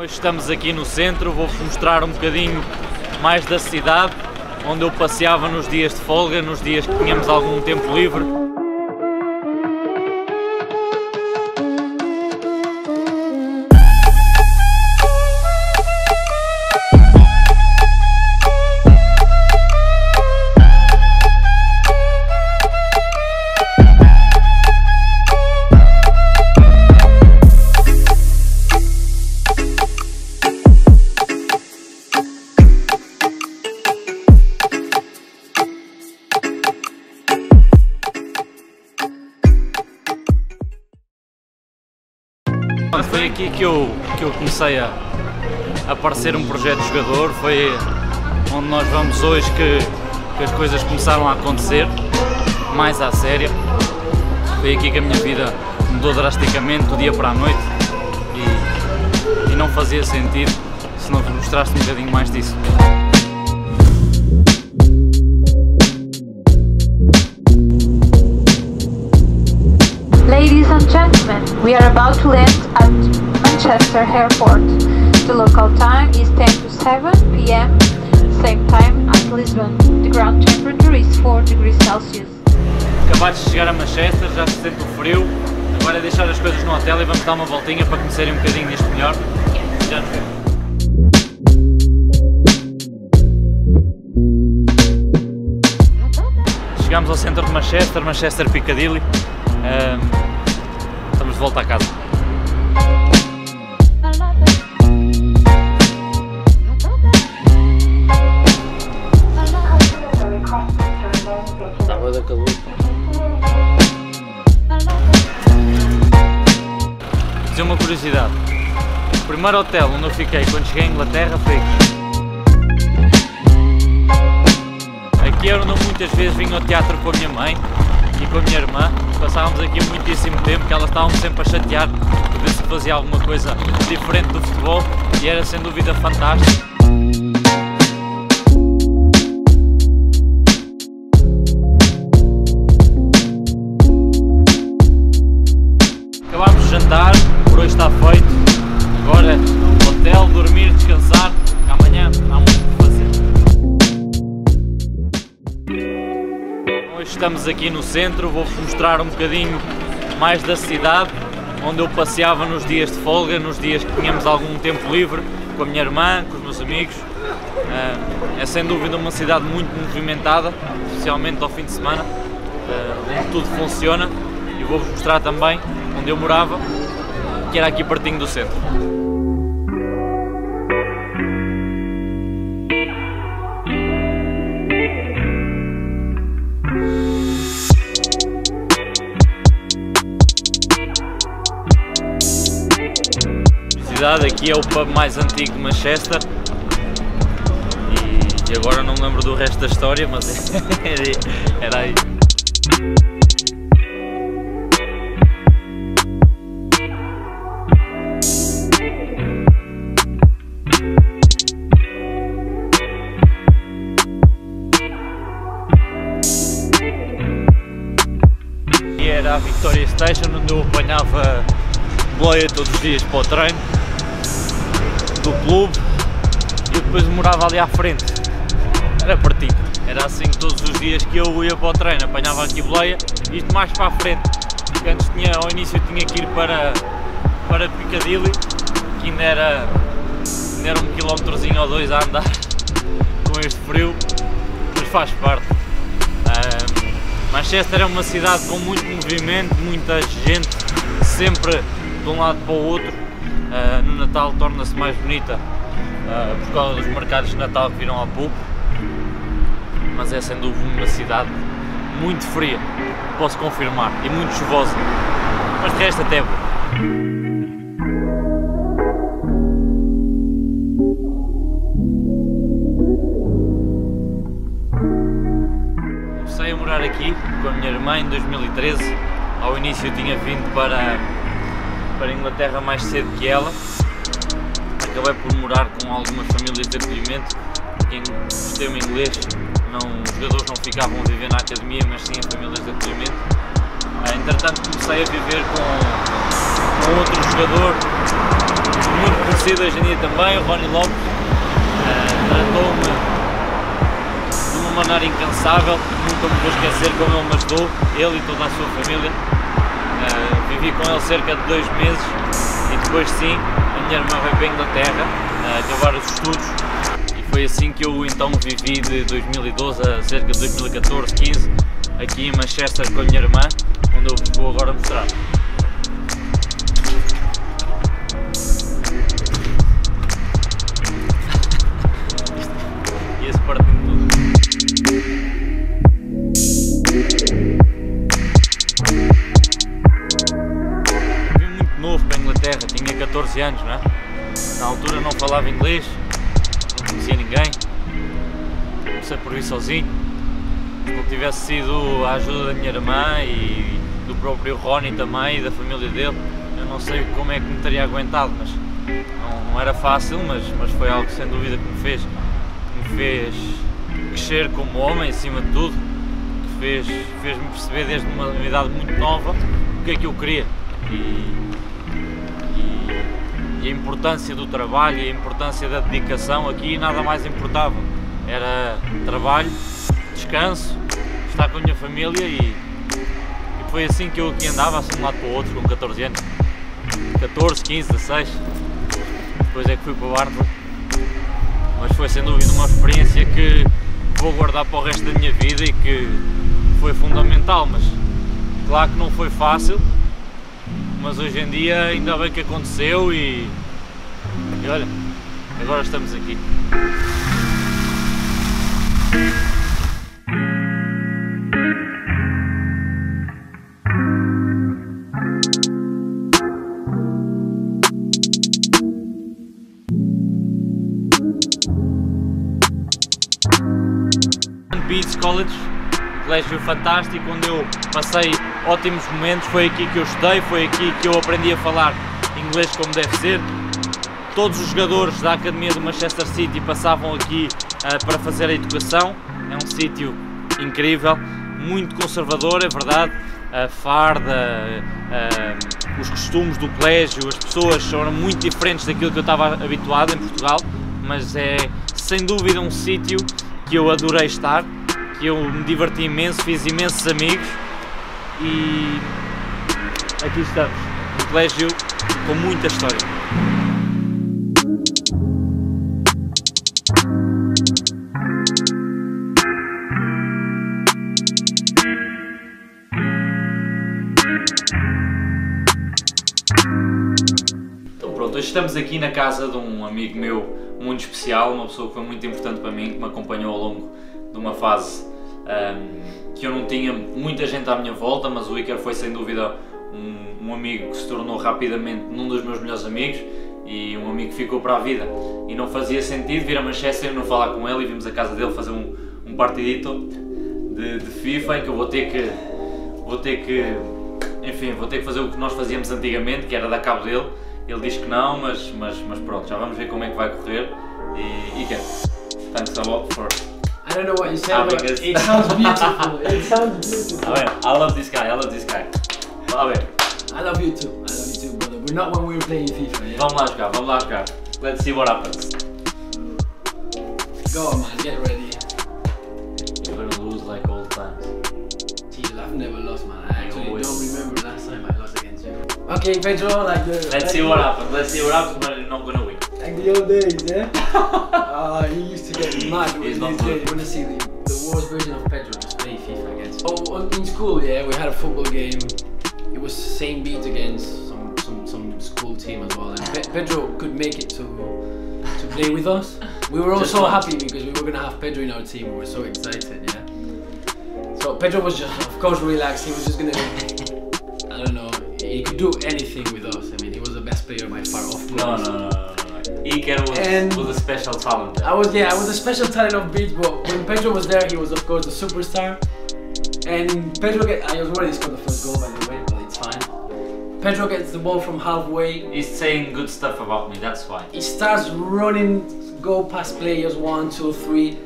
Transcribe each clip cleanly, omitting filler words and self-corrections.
Hoje estamos aqui no centro, vou-vos mostrar um bocadinho mais da cidade, onde eu passeava nos dias de folga, nos dias que tínhamos algum tempo livre. Foi aqui que eu comecei a aparecer um projeto de jogador, foi onde nós vamos hoje que as coisas começaram a acontecer, mais à séria. Foi aqui que a minha vida mudou drasticamente do dia para a noite e não fazia sentido se não vos mostrasse um bocadinho mais disso. Ladies and gentlemen, we are about to land at Manchester Airport. The local time is 10 to 7 p.m. Same time as Lisbon. The ground temperature is 4 degrees Celsius. Acabados de chegar a Manchester, já se sente o frio. Agora é deixar as coisas no hotel e vamos dar uma voltinha para conhecerem um bocadinho disto melhor. Já nos vemos. Chegámos ao centro de Manchester, Manchester Piccadilly. Estamos de volta a casa. Está boa da calor. Dizer uma curiosidade. O primeiro hotel onde eu fiquei quando cheguei à Inglaterra foi aqui. Aqui era onde eu muitas vezes vinha ao teatro com a minha mãe e com a minha irmã. Passávamos aqui muitíssimo tempo, que elas estavam sempre a chatear para ver se fazia alguma coisa diferente do futebol e era sem dúvida fantástico. Acabámos de jantar, por hoje está feito. Agora hotel, dormir, descansar, amanhã há muito por fazer. Hoje estamos aqui no centro, vou-vos mostrar um bocadinho mais da cidade, onde eu passeava nos dias de folga, nos dias que tínhamos algum tempo livre, com a minha irmã, com os meus amigos. É sem dúvida uma cidade muito movimentada, especialmente ao fim de semana, onde tudo funciona, e vou-vos mostrar também onde eu morava, que era aqui pertinho do centro. Aqui é o pub mais antigo de Manchester e agora não me lembro do resto da história, mas era aí. E era a Victoria Station, onde eu apanhava boleia todos os dias para o treino do clube e depois morava ali à frente, era pertinho, era assim todos os dias que eu ia para o treino, apanhava aqui boleia, isto mais para a frente, porque antes ao início tinha que ir para Piccadilly, que ainda era um quilómetrozinho ou dois a andar com este frio, mas faz parte. Manchester é uma cidade com muito movimento, muita gente, sempre de um lado para o outro. No Natal torna-se mais bonita por causa dos mercados de Natal que viram há pouco, mas é sem dúvida uma cidade muito fria, posso confirmar, e muito chuvosa, mas de resto até é boa. Comecei a morar aqui com a minha irmã em 2013, ao início eu tinha vindo para a Inglaterra mais cedo que ela, acabei por morar com algumas famílias de acolhimento, porque em sistema inglês os jogadores não ficavam a viver na academia, mas sim em famílias de acolhimento. Entretanto comecei a viver com outro jogador muito conhecido hoje em dia também, o Ronnie Lopes, tratou-me de uma maneira incansável, nunca me vou esquecer como ele me ajudou, ele e toda a sua família. Vivi com ele cerca de 2 meses e depois sim, a minha irmã veio para a Inglaterra acabar os estudos e foi assim que eu então vivi de 2012 a cerca de 2014, 15 aqui em Manchester com a minha irmã, onde eu vou agora mostrar. E esse parte de tudo. Novo para a Inglaterra, tinha 14 anos, não é? Na altura não falava inglês, não conhecia ninguém, comecei por ir sozinho. Se não tivesse sido a ajuda da minha irmã e do próprio Ronnie também e da família dele, eu não sei como é que me teria aguentado, mas não era fácil, mas foi algo sem dúvida que me fez crescer como homem, acima de tudo, que fez-me perceber desde uma idade muito nova o que é que eu queria. E a importância do trabalho e a importância da dedicação aqui nada mais importava. Era trabalho, descanso, estar com a minha família e foi assim que eu aqui andava, assim de um lado para o outro, com 14 anos. 14, 15, 16, depois é que fui para o Barnsley. Mas foi sem dúvida uma experiência que vou guardar para o resto da minha vida e que foi fundamental, mas claro que não foi fácil. Mas hoje em dia ainda bem que aconteceu e olha, agora estamos aqui. Beats College, um colégio fantástico onde eu passei ótimos momentos, foi aqui que eu estudei, foi aqui que eu aprendi a falar inglês como deve ser. Todos os jogadores da Academia do Manchester City passavam aqui para fazer a educação, é um sítio incrível, muito conservador, é verdade, a farda, os costumes do colégio, as pessoas são muito diferentes daquilo que eu estava habituado em Portugal, mas é sem dúvida um sítio que eu adorei estar, que eu me diverti imenso, fiz imensos amigos. E aqui estamos, um colégio com muita história. Então pronto, hoje estamos aqui na casa de um amigo meu muito especial, uma pessoa que foi muito importante para mim, que me acompanhou ao longo de uma fase que eu não tinha muita gente à minha volta, mas o Iker foi sem dúvida um amigo que se tornou rapidamente um dos meus melhores amigos e um amigo que ficou para a vida. E não fazia sentido vir a Manchester e não falar com ele, e vimos a casa dele fazer um partidito de FIFA em que eu vou ter que fazer o que nós fazíamos antigamente, que era dar cabo dele. Ele diz que não, mas pronto, já vamos ver como é que vai correr. E Iker, thanks a lot for... I don't know what you said, but it sounds beautiful. It sounds beautiful. I love this guy. I love I love you too, brother. We're not when we were playing FIFA, yeah? Vamos lá jogar. Let's see what happens. Go on, man, get ready. You're gonna lose like old times. Jesus, I've never lost, man. I actually don't remember last time I lost against you. Okay, Pedro, Let's see what happens, but you're not gonna win. Like the old days, yeah? He used to get mad with these days. You wanna see the worst version of Pedro just play FIFA against. Oh, in school, yeah, we had a football game. It was same beat against some school team as well. And Pedro could make it to play with us. We were all so happy because we were gonna have Pedro in our team. We were so excited, yeah. So Pedro was just, of course, relaxed. He was just gonna, I don't know. He could do anything with us. I mean, he was the best player by far. Off No. Iker was a special talent. I was a special talent of beat, but when Pedro was there, he was of course a superstar. And Pedro I was already scored the first goal, by the way, but it's fine. Pedro gets the ball from halfway. He's saying good stuff about me, that's why. He starts running, go past players 1, 2, 3.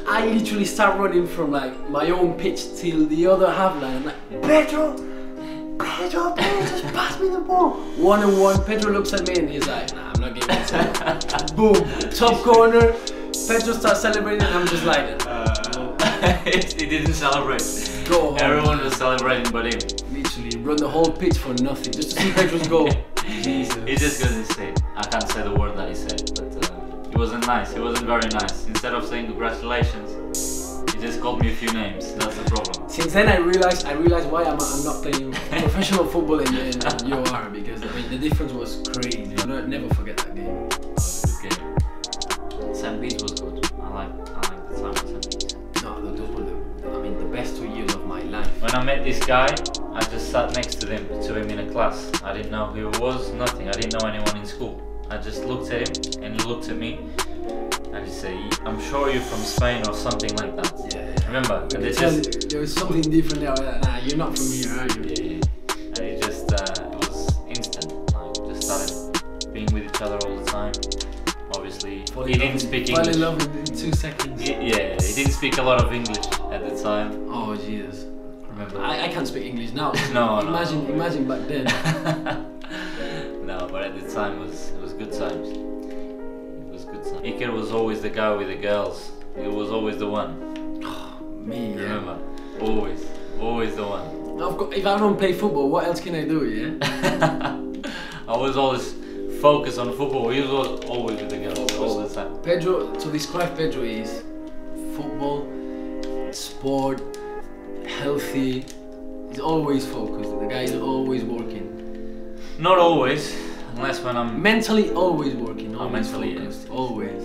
I literally start running from like my own pitch till the other half line. I'm like, Pedro, just pass me the ball. 1-on-1, Pedro looks at me and he's like, nah, I'm not that game was over. Boom, top corner. Pedro starts celebrating, and I'm just like, he didn't celebrate. Go home. Everyone was celebrating but him. Literally run the whole pitch for nothing just to see Pedro's goal. Jesus. He just couldn't say it. I can't say the word that he said, but it wasn't nice. It wasn't very nice. Instead of saying congratulations, he just called me a few names. That's the problem. Since then, I realized why I'm not playing professional football in UR, because I mean the difference was crazy. I'll never forget that game. That was a good game. St. Bede's was good. I like the time at St. Bede's. No, those were the best 2 years of my life. When I met this guy, I just sat next to him in a class. I didn't know who he was, nothing. I didn't know anyone in school. I just looked at him and he looked at me and he said, I'm sure you're from Spain or something like that. Yeah. Remember? And there was something different there. Like, nah, you're not from here, are you? Yeah. And it just, it was instant. Like, we just started being with each other all the time. Obviously, he didn't speak English. Fall in love in 2 seconds. Yeah, he didn't speak a lot of English at the time. Oh, Jesus. Remember? I can't speak English now. No, imagine back then. No, but at the time it was good times. It was good times. Iker was always the guy with the girls. He was always the one. Me, yeah. Remember? Always the one. Of course, if I don't play football, what else can I do, yeah? I was always focused on football. He was always with the girls all the time. Pedro, to describe Pedro is football, sport, healthy. He's always focused. The guy is always working. Not always, unless when I'm mentally always working. Always mentally, focused. yes. Always.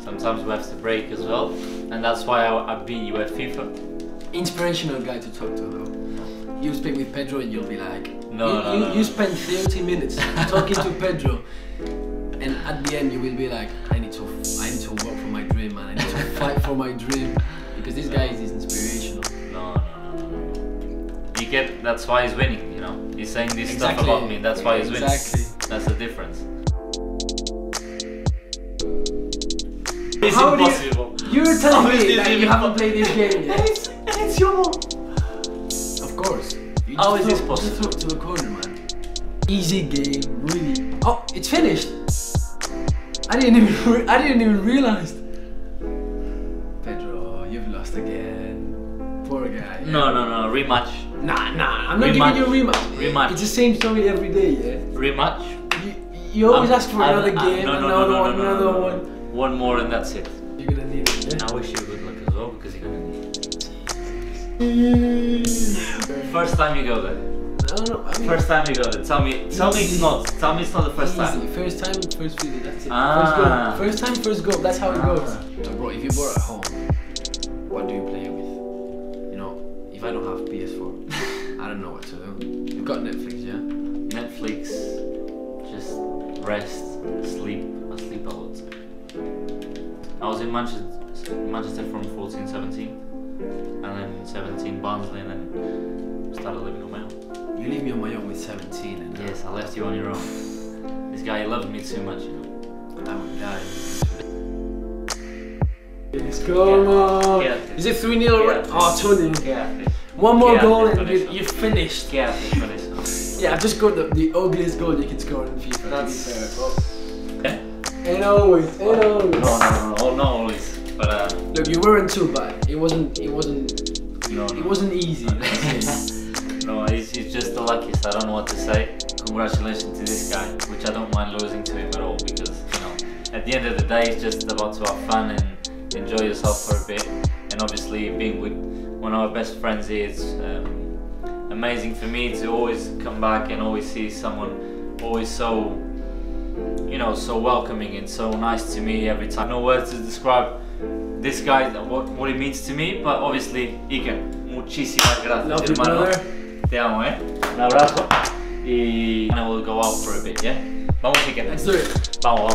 Sometimes we have to break as well, and that's why I beat you at FIFA. Inspirational guy to talk to though. You speak with Pedro and you'll be like, No. You spend 30 minutes talking to Pedro, and at the end you will be like, I need to work for my dream, man. I need to fight for my dream, because this guy is inspirational. No. You get, that's why he's winning, you know. He's saying this stuff about me, that's why he's winning. Exactly. That's the difference. It's How impossible. You're telling me that you impossible? haven't played this game yet? It's your mom. Of course. You How is just this throw- possible? Just throw it to the corner, man. Easy game, really. Oh, it's finished. I didn't even realize. Pedro, you've lost again. Poor guy. No, rematch. Nah, I'm not giving you a rematch. Rematch. It's the same story every day, yeah? Rematch? You always ask for another game, another one. One more and that's it. You're gonna need it, yeah? And I wish you good luck as well, because you're gonna need it. First time you go there. No, I mean, First time you go there. Tell me it's not. Tell me it's not the first time. easy. First time, first video, that's it. Ah. First time, first goal, that's how it goes. So bro, if you bought at home, what do you play with? You know, if I don't have PS4, I don't know what to do. You've got Netflix, yeah? Netflix, just rest, sleep. I sleep a lot. I was in Manchester from 14, 17, and then 17 Barnsley, and then started living on my own. You leave me on my own with 17 and Yes, I left you on your own. This guy loved me too much, you know. I would die. Yes, come on. Is it 3-0 already? Oh, 2-0. One more goal and you're finished. Yeah, finish. Yeah, I've just got the ugliest goal you can score in FIFA. That's... Ain't always. No, not always. But look, you weren't too bad. It wasn't no. It wasn't easy. No, he's just the luckiest. I don't know what to say. Congratulations to this guy, which I don't mind losing to him at all, because you know, at the end of the day, it's just about to have fun and enjoy yourself for a bit. And obviously, being with one of our best friends here, it's amazing for me to always come back and always see someone always so, you know, so welcoming and so nice to me every time. No words to describe this guy, what it means to me, but obviously, Iker, muchísimas gracias, Love you, hermano. brother. Te amo, Un abrazo. Y I will go out for a bit, yeah? Vamos, Iker. Let's do it. Vamos.